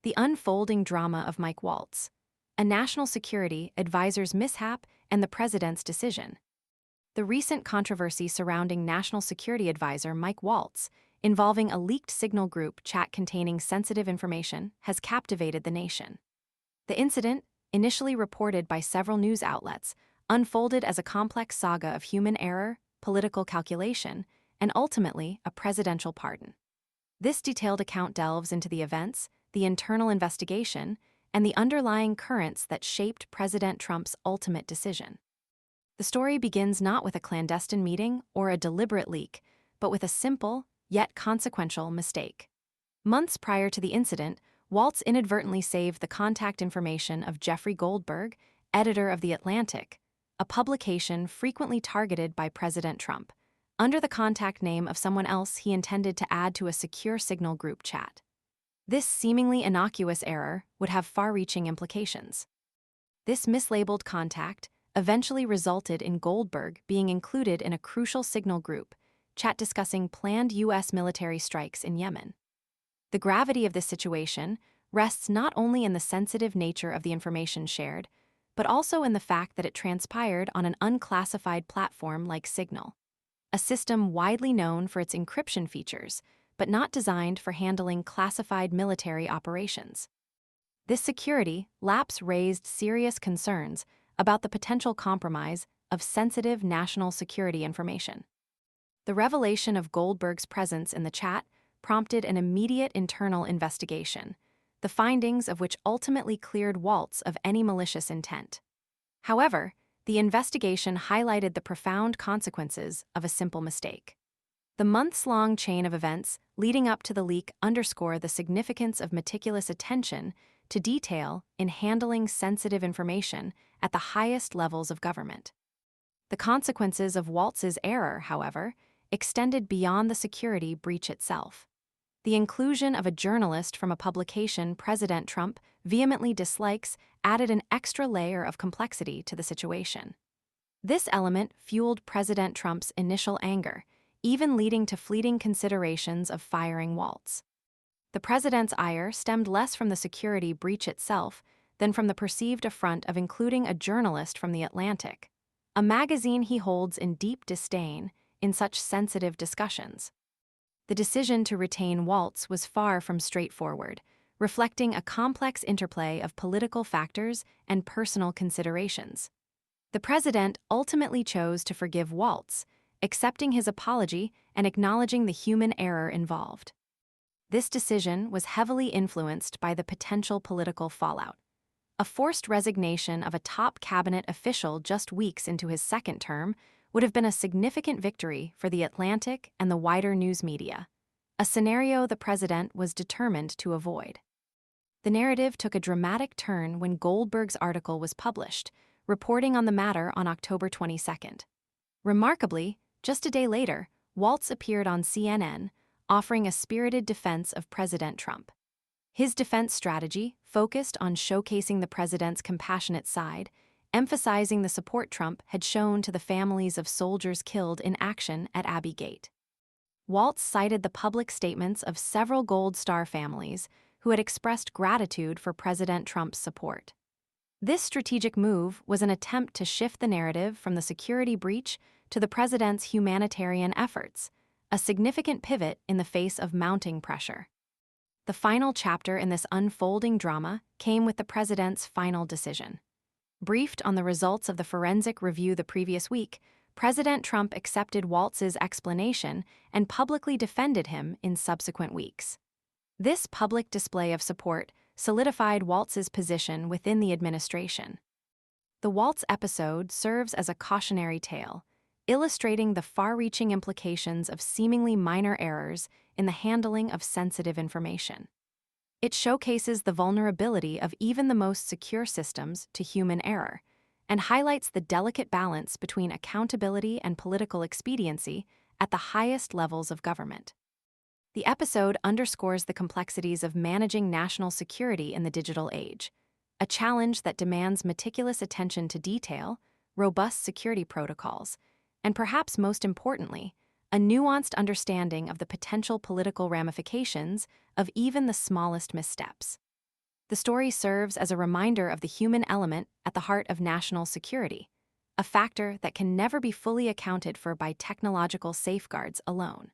The unfolding drama of Mike Waltz, a national security advisor's mishap and the president's decision. The recent controversy surrounding National Security Advisor Mike Waltz, involving a leaked Signal group chat containing sensitive information, has captivated the nation. The incident, initially reported by several news outlets, unfolded as a complex saga of human error, political calculation, and ultimately a presidential pardon. This detailed account delves into the events, the internal investigation, and the underlying currents that shaped President Trump's ultimate decision. The story begins not with a clandestine meeting or a deliberate leak, but with a simple, yet consequential mistake. Months prior to the incident, Waltz inadvertently saved the contact information of Jeffrey Goldberg, editor of The Atlantic, a publication frequently targeted by President Trump, under the contact name of someone else he intended to add to a secure Signal group chat. This seemingly innocuous error would have far-reaching implications. This mislabeled contact eventually resulted in Goldberg being included in a crucial Signal group chat discussing planned U.S. military strikes in Yemen. The gravity of this situation rests not only in the sensitive nature of the information shared, but also in the fact that it transpired on an unclassified platform like Signal, a system widely known for its encryption features, but not designed for handling classified military operations. This security lapse raised serious concerns about the potential compromise of sensitive national security information. The revelation of Goldberg's presence in the chat prompted an immediate internal investigation, the findings of which ultimately cleared Waltz of any malicious intent. However, the investigation highlighted the profound consequences of a simple mistake. The months-long chain of events leading up to the leak underscore the significance of meticulous attention to detail in handling sensitive information at the highest levels of government. The consequences of Waltz's error, however, extended beyond the security breach itself. The inclusion of a journalist from a publication President Trump vehemently dislikes added an extra layer of complexity to the situation. This element fueled President Trump's initial anger, even leading to fleeting considerations of firing Waltz. The president's ire stemmed less from the security breach itself than from the perceived affront of including a journalist from The Atlantic, a magazine he holds in deep disdain, in such sensitive discussions. The decision to retain Waltz was far from straightforward, reflecting a complex interplay of political factors and personal considerations. The president ultimately chose to forgive Waltz, accepting his apology and acknowledging the human error involved. This decision was heavily influenced by the potential political fallout. A forced resignation of a top cabinet official just weeks into his second term would have been a significant victory for The Atlantic and the wider news media, a scenario the president was determined to avoid. The narrative took a dramatic turn when Goldberg's article was published, reporting on the matter on October 22nd. Remarkably, just a day later, Waltz appeared on CNN, offering a spirited defense of President Trump. His defense strategy focused on showcasing the president's compassionate side, emphasizing the support Trump had shown to the families of soldiers killed in action at Abbey Gate. Waltz cited the public statements of several Gold Star families who had expressed gratitude for President Trump's support. This strategic move was an attempt to shift the narrative from the security breach to the president's humanitarian efforts, a significant pivot in the face of mounting pressure. The final chapter in this unfolding drama came with the president's final decision. Briefed on the results of the forensic review the previous week, President Trump accepted Waltz's explanation and publicly defended him in subsequent weeks. This public display of support solidified Waltz's position within the administration. The Waltz episode serves as a cautionary tale, illustrating the far-reaching implications of seemingly minor errors in the handling of sensitive information. It showcases the vulnerability of even the most secure systems to human error, and highlights the delicate balance between accountability and political expediency at the highest levels of government. The episode underscores the complexities of managing national security in the digital age, a challenge that demands meticulous attention to detail, robust security protocols, and perhaps most importantly, a nuanced understanding of the potential political ramifications of even the smallest missteps. The story serves as a reminder of the human element at the heart of national security, a factor that can never be fully accounted for by technological safeguards alone.